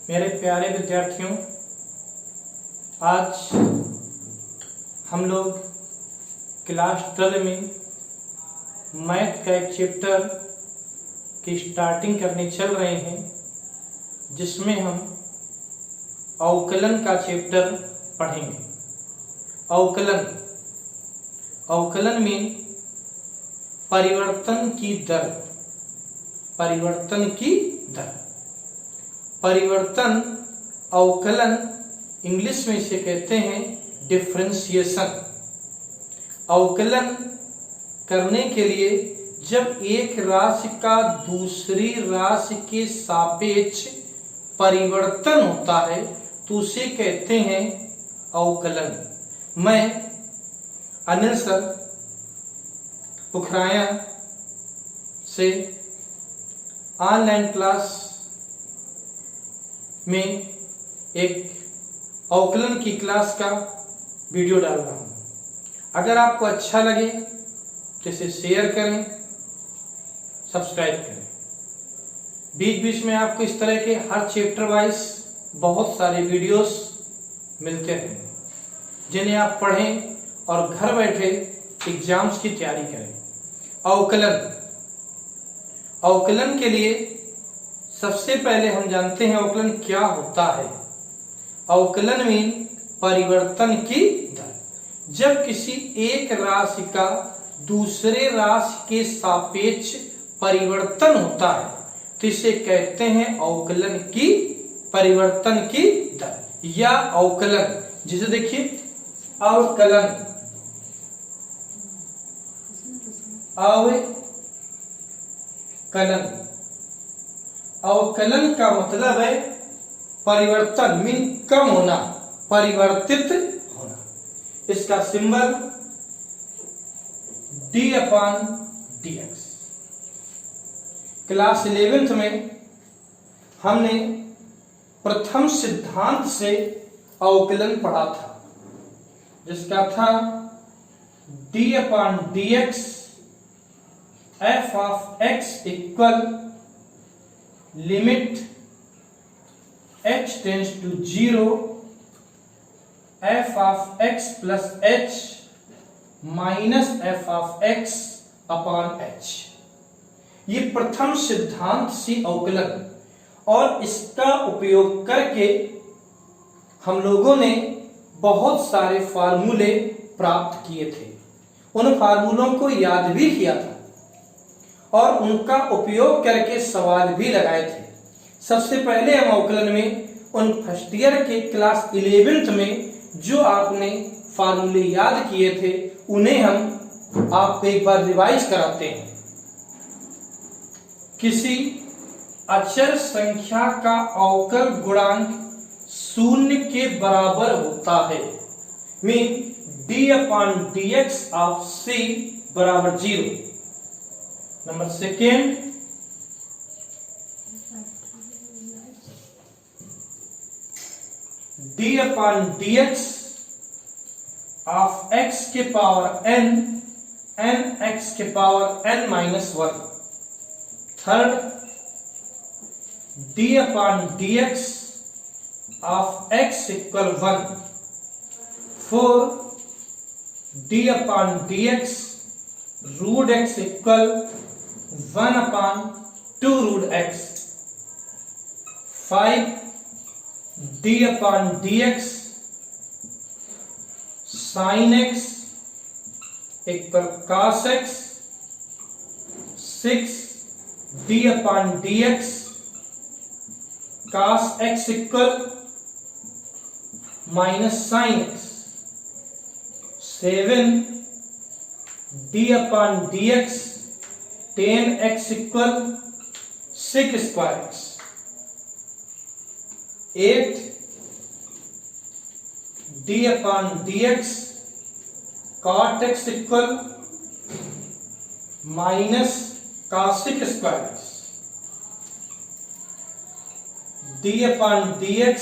मेरे प्यारे विद्यार्थियों, आज हम लोग क्लास 12 में मैथ का एक चैप्टर की स्टार्टिंग करने चल रहे हैं, जिसमें हम अवकलन का चैप्टर पढ़ेंगे। अवकलन में परिवर्तन की दर। परिवर्तन अवकलन इंग्लिश में इसे कहते हैं डिफरेंशिएशन। अवकलन करने के लिए जब एक राशि का दूसरी राशि के सापेक्ष परिवर्तन होता है तो उसे कहते हैं अवकलन। मैं अनिल सर पुखराया से ऑनलाइन क्लास में एक अवकलन की क्लास का वीडियो डाल रहा हूं। अगर आपको अच्छा लगे तो इसे शेयर करें, सब्सक्राइब करें। बीच बीच में आपको इस तरह के हर चैप्टर वाइज बहुत सारे वीडियोस मिलते हैं, जिन्हें आप पढ़ें और घर बैठे एग्जाम्स की तैयारी करें। अवकलन के लिए सबसे पहले हम जानते हैं अवकलन क्या होता है। अवकलन में परिवर्तन की दर। जब किसी एक राशि का दूसरे राशि के सापेक्ष परिवर्तन होता है तो इसे कहते हैं अवकलन की परिवर्तन की दर या अवकलन। जिसे देखिए अवकलन अवकलन का मतलब है परिवर्तन, मीन कम होना, परिवर्तित होना। इसका सिंबल d/dx। क्लास 11th में हमने प्रथम सिद्धांत से अवकलन पढ़ा था, जिसका था d/dx f of x equal limit h tends to 0 f of x plus h minus f of x upon h। ये प्रथम सिद्धांत सी अवकलन, और इसका उपयोग करके हम लोगों ने बहुत सारे फार्मूले प्राप्त किए थे। उन फार्मूलों को याद भी किया था और उनका उपयोग करके सवाल भी लगाए थे। सबसे पहले हम अवकलन में उन फर्स्ट ईयर के क्लास 11th में जो आपने फार्मूले याद किए थे उन्हें हम आपको एक बार रिवाइज कराते हैं। किसी अचर संख्या का अवकल गुणांक 0 के बराबर होता है, मीन d/dx ऑफ c बराबर 0। Number second, d/dx of x के पावर n x के power n minus 1। Third, d/dx of x equal 1। Four, d/dx root x equal 1/2 root x। 5, d/dx sin x equal cos x। 6, d/dx cos x equal minus sin x। 7, d/dx tan x equal sec square x। 8, d/dx cot x equal minus cosec square x। d/dx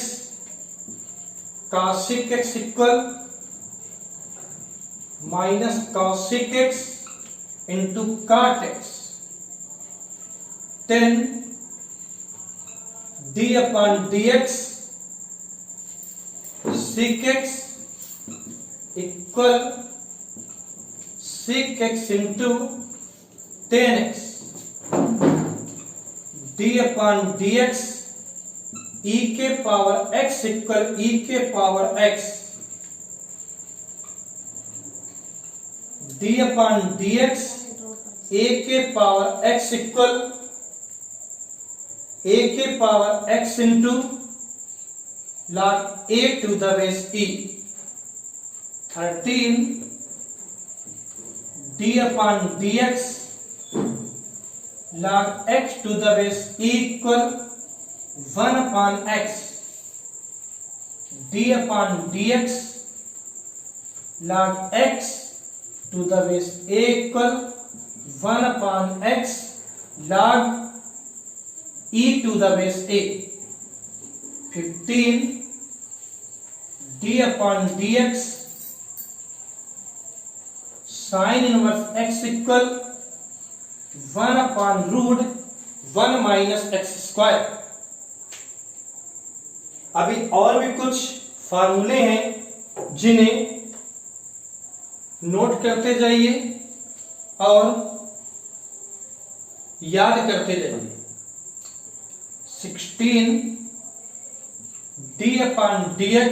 cosec x equal minus cosec x into cot x। 10, D upon D X sec X equal sec X into 10x D upon D X E के power x equal E के power x D upon D X A के power x equal a के power x into log a to the base e 13 d upon dx log x to the base e equal 1 upon x d upon dx log x to the base a equal 1 upon x log e to the base a 15 d upon dx sin inverse x equal 1 upon root 1 minus x square। अभी और भी कुछ फार्मूले हैं जिन्हें note करते जाइए और याद करते जाइए। 16 d upon dx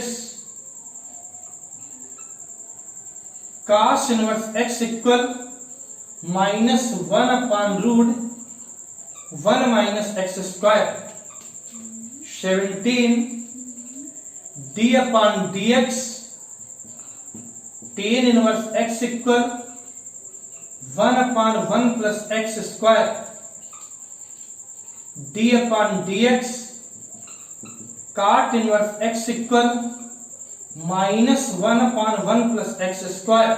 cos inverse x equal minus 1 upon root 1 minus x square। 17 d upon dx tan inverse x equal 1 upon 1 plus x square d upon dx cot inverse x equal minus 1 upon 1 plus x square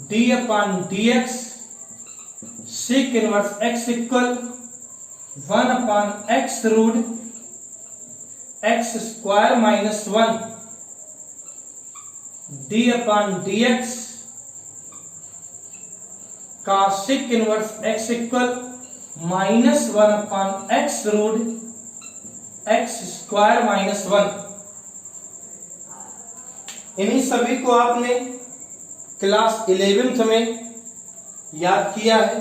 d upon dx sec inverse x equal 1 upon x root x square minus 1 d upon dx cos sec inverse x equal minus 1 upon x root x square minus 1। इन्हीं सभी को आपने class 11th में याद किया है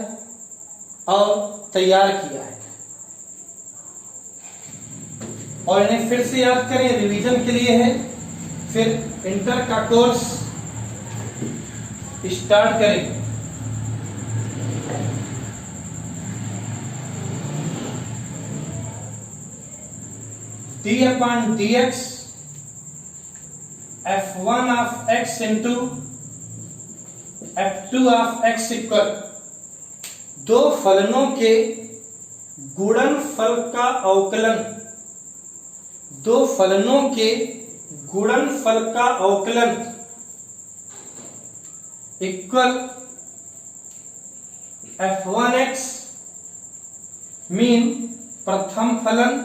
और तैयार किया है और इन्हें फिर से याद करें, रिवीजन के लिए है। फिर इंटर का कोर्स स्टार्ट करें। d upon dx f1 of x into f2 of x equal दो फलनों के गुणनफल का अवकलन, दो फलनों के गुणनफल का अवकलन इक्वल f1x मीन प्रथम फलन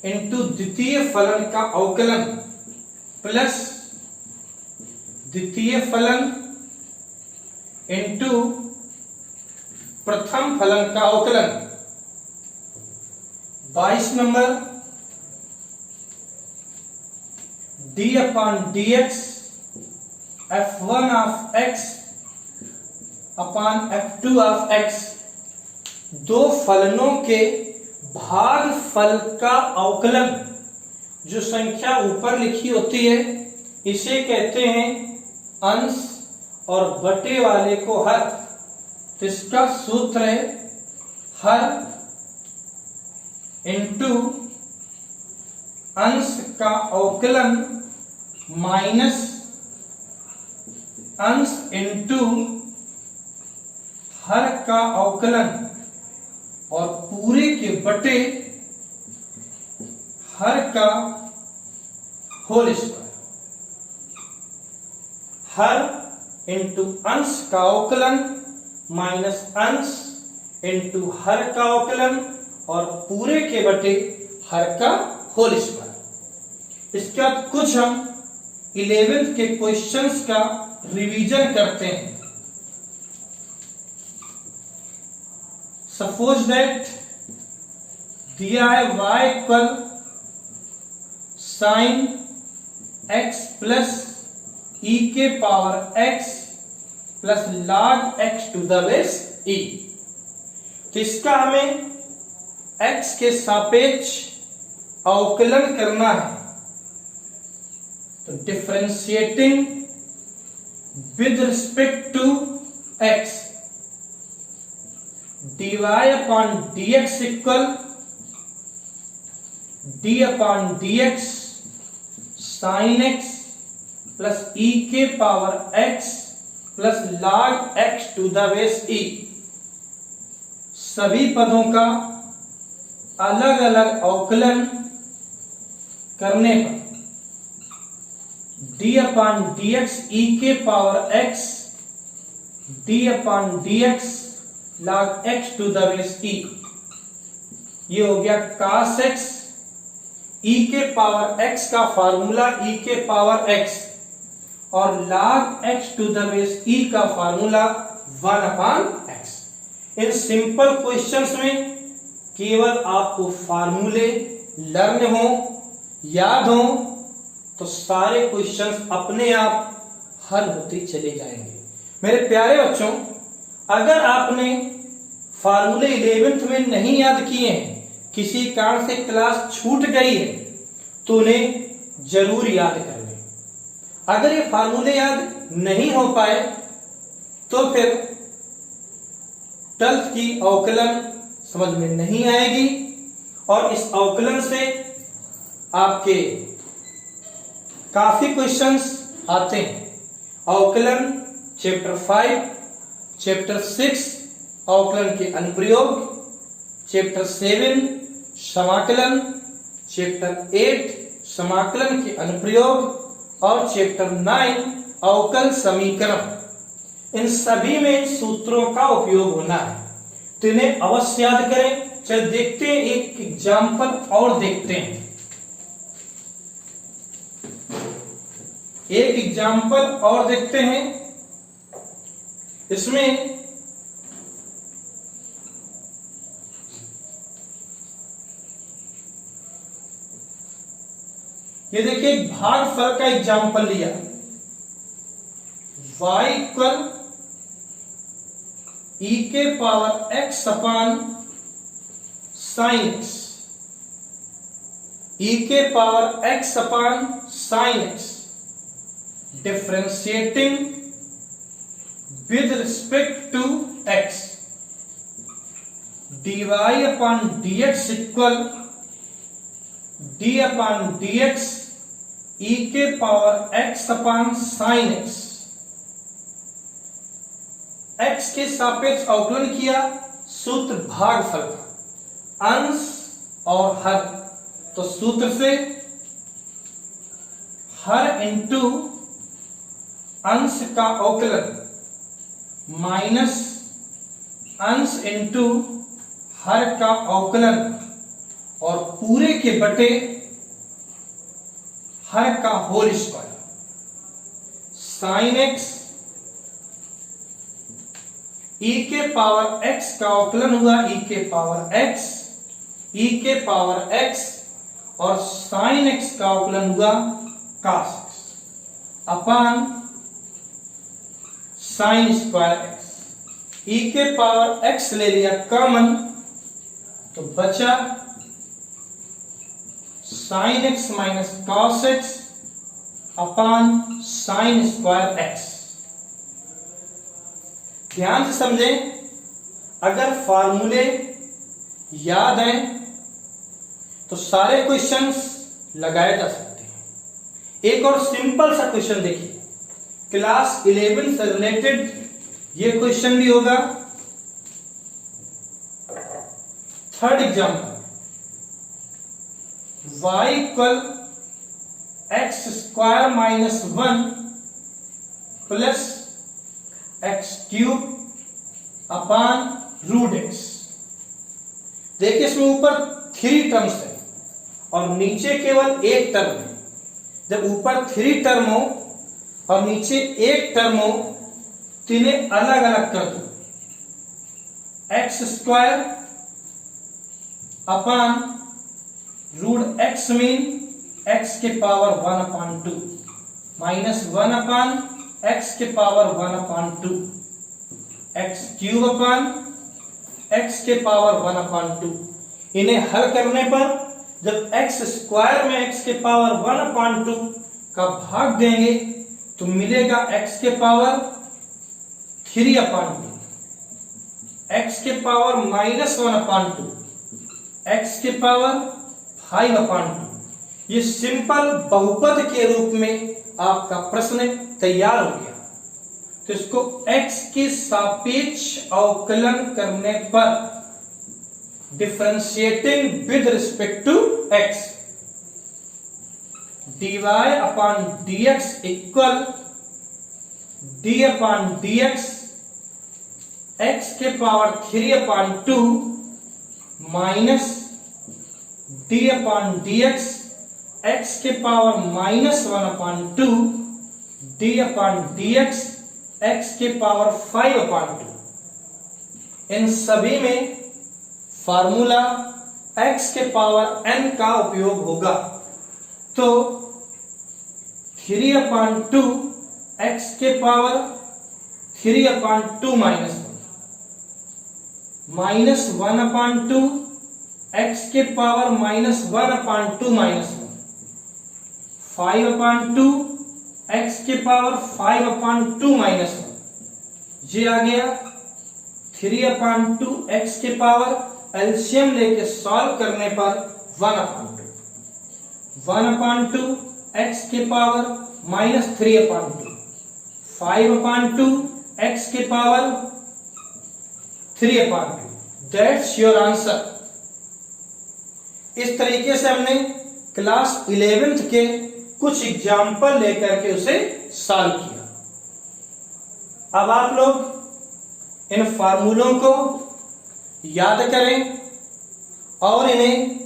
इंटू द्वितीय फलन का अवकलन प्लस द्वितीय फलन इंटू प्रथम फलन का अवकलन। 22 number d upon dx f1 of x upon f2 of x दो फलनों के भागफल का अवकलन, जो संख्या ऊपर लिखी होती है इसे कहते हैं अंश और बटे वाले को हर। तो इसका सूत्र है हर इंटू अंश का अवकलन माइनस अंश इंटू हर का अवकलन और पूरे के बटे हर का होल स्क्वायर। हर इंटू अंश का अवकलन माइनस अंश इंटू हर का अवकलन और पूरे के बटे हर का होल स्क्वायर। इसके बाद कुछ हम 11th के क्वेश्चंस का रिवीजन करते हैं। Suppose that दिया है y equal sine x plus e के power x plus log x to the base e। तो इसका हमें x के सापेक्ष अवकलन करना है। तो differentiating with respect to x, dy upon dx equal d upon dx sine x plus e के power x plus log x to the base e। सभी पदों का अलग अलग अवकलन करने पर d अपॉन dx e के power x d upon dx log x to the base e। ये हो गया cos x, e के पावर x का फार्मूला e के पावर x और log x to the base e का फार्मूला 1 अपॉन x। इन सिंपल क्वेश्चंस में केवल आपको फार्मूले लर्न हो, याद हो, तो सारे क्वेश्चंस अपने आप हल होते चले जाएंगे। मेरे प्यारे बच्चों, अगर आपने फार्मूले 11th में नहीं याद किए हैं, किसी कारण से क्लास छूट गई है, तो उन्हें जरूर याद कर लें। अगर ये फार्मूले याद नहीं हो पाए तो फिर 12th की अवकलन समझ में नहीं आएगी और इस अवकलन से आपके काफी क्वेश्चंस आते हैं। अवकलन चैप्टर 5, चैप्टर 6 अवकलन के अनुप्रयोग, चैप्टर 7 समाकलन, चैप्टर 8 समाकलन के अनुप्रयोग और चैप्टर 9 अवकल समीकरण। इन सभी में सूत्रों का उपयोग होना है, तो इन्हें अवश्य याद करें। चल देखते हैं, एक एग्जाम्पल और देखते हैं। एक एग्जाम्पल और देखते हैं। इसमें ये देखिए, भागफल का एग्जाम्पल लिया। y इक्वल e के power x upon sine x, e के power x upon sine x, differentiating with respect to x, dy upon dx equal d upon dx e के power x upon sine x। x के सापेक्ष अवकलन किया, सूत्र भागफल का, अंश और हर। तो सूत्र से हर इंटू अंश का अवकलन माइनस अंश इंटू हर का अवकलन और पूरे के बटे हर का whole square. Sine x e के पावर x का अवकलन हुआ e के पावर x, e के पावर x और साइन x का अवकलन हुआ cos x upon sine square x। e के पावर x ले लिया कॉमन, तो बचा sine x minus cos x upon sine square x। ध्यान से समझें, अगर फार्मूले याद हैं तो सारे क्वेश्चंस लगाए जा सकते हैं। एक और सिंपल सा क्वेश्चन देखिए, क्लास 11 से रिलेटेड ये क्वेश्चन भी होगा। Third example, y equal x square minus 1 plus x cube upon root x. देखिए, इसमें ऊपर 3 टर्म्स है और नीचे केवल एक टर्म है। जब ऊपर 3 टर्म हो और नीचे एक टर्म हो तो इन्हें अलग अलग कर दो। X square upon root x mean x के पावर 1/2 माइनस 1 अपॉन एक्स के power 1/2 x cube upon x के पावर 1/2। इन्हें हल करने पर जब एक्स स्क्वायर में एक्स के पावर 1/2 का भाग देंगे तो मिलेगा एक्स के पावर 3/2, एक्स के पावर -1/2, एक्स के पावर 5/2। ये सिंपल बहुपद के रूप में आपका प्रश्न तैयार हो गया। तो इसको x के सापेक्ष अवकलन करने पर differentiating with respect to x dy upon dx equal d upon dx x के power 3/2 minus d upon dx x के power -1/2 d upon dx x के पावर 5/2। इन सभी में फार्मूला x के पावर n का उपयोग होगा। तो 3/2 x के पावर 3/2 माइनस 1/2 x के पावर -1/2 -1 5/2 x के पावर 5/2 -1 ये आ गया 3/2 x के पावर एलसीएम लेके सॉल्व करने पर 1/2 x के पावर -3/2 5/2 x के पावर 3/2। That's your answer. इस तरीके से हमने क्लास 11th के कुछ एग्जाम्पल लेकर के उसे सॉल्व किया। अब आप लोग इन फार्मूलों को याद करें और इन्हें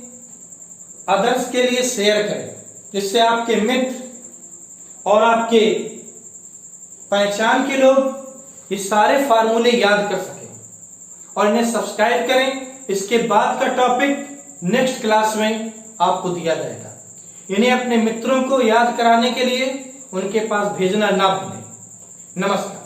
अदर्स के लिए शेयर करें, जिससे आपके मित्र और आपके पहचान के लोग ये सारे फार्मूले याद कर सकें। और इन्हें सब्सक्राइब करें। इसके बाद का टॉपिक नेक्स्ट क्लास में आपको दिया जाएगा। इन्हें अपने मित्रों को याद कराने के लिए उनके पास भेजना ना भूलें। नमस्कार।